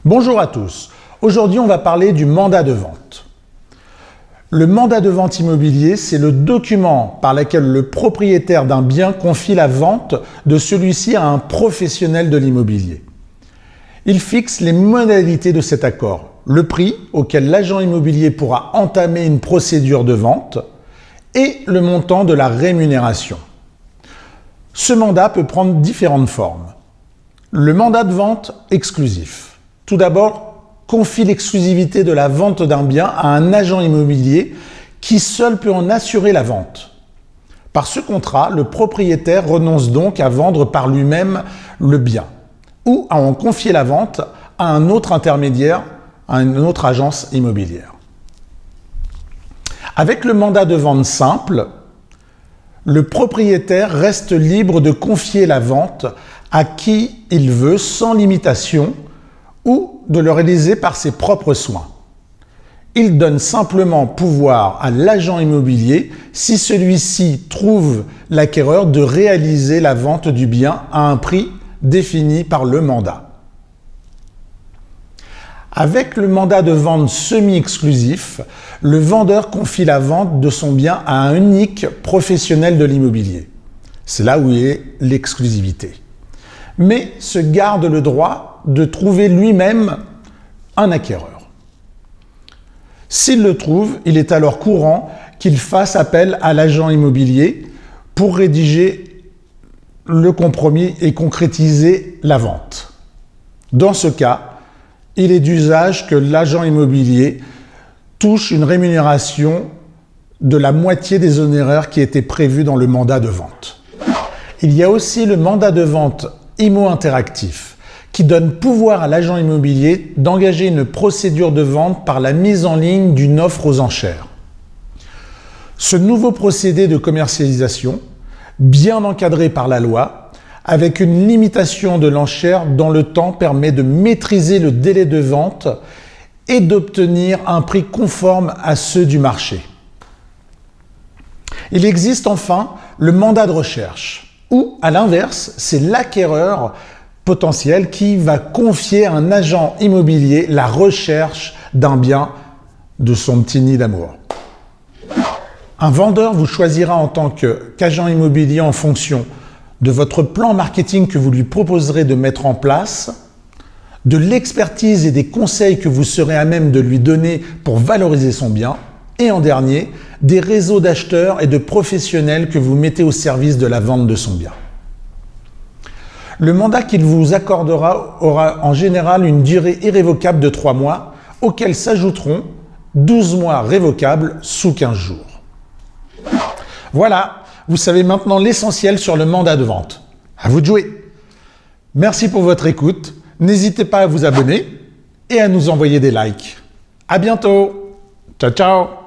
Bonjour à tous. Aujourd'hui, on va parler du mandat de vente. Le mandat de vente immobilier, c'est le document par lequel le propriétaire d'un bien confie la vente de celui-ci à un professionnel de l'immobilier. Il fixe les modalités de cet accord, le prix auquel l'agent immobilier pourra entamer une procédure de vente et le montant de la rémunération. Ce mandat peut prendre différentes formes. Le mandat de vente exclusif. Tout d'abord, confie l'exclusivité de la vente d'un bien à un agent immobilier qui seul peut en assurer la vente. Par ce contrat, le propriétaire renonce donc à vendre par lui-même le bien ou à en confier la vente à un autre intermédiaire, à une autre agence immobilière. Avec le mandat de vente simple, le propriétaire reste libre de confier la vente à qui il veut sans limitation ou de le réaliser par ses propres soins. Il donne simplement pouvoir à l'agent immobilier, si celui-ci trouve l'acquéreur, de réaliser la vente du bien à un prix défini par le mandat. Avec le mandat de vente semi-exclusif, le vendeur confie la vente de son bien à un unique professionnel de l'immobilier. C'est là où est l'exclusivité. Mais se garde le droit de trouver lui-même un acquéreur. S'il le trouve, il est alors courant qu'il fasse appel à l'agent immobilier pour rédiger le compromis et concrétiser la vente. Dans ce cas, il est d'usage que l'agent immobilier touche une rémunération de la moitié des honoraires qui étaient prévus dans le mandat de vente. Il y a aussi le mandat de vente IMO-interactif qui donne pouvoir à l'agent immobilier d'engager une procédure de vente par la mise en ligne d'une offre aux enchères. Ce nouveau procédé de commercialisation, bien encadré par la loi, avec une limitation de l'enchère dans le temps, permet de maîtriser le délai de vente et d'obtenir un prix conforme à ceux du marché. Il existe enfin le mandat de recherche, où, à l'inverse, c'est l'acquéreur potentiel qui va confier à un agent immobilier la recherche d'un bien de son petit nid d'amour. Un vendeur vous choisira en tant qu'agent immobilier en fonction de votre plan marketing que vous lui proposerez de mettre en place, de l'expertise et des conseils que vous serez à même de lui donner pour valoriser son bien, et en dernier, des réseaux d'acheteurs et de professionnels que vous mettez au service de la vente de son bien. Le mandat qu'il vous accordera aura en général une durée irrévocable de 3 mois, auxquels s'ajouteront 12 mois révocables sous 15 jours. Voilà, vous savez maintenant l'essentiel sur le mandat de vente. À vous de jouer. Merci pour votre écoute. N'hésitez pas à vous abonner et à nous envoyer des likes. À bientôt. Ciao, ciao.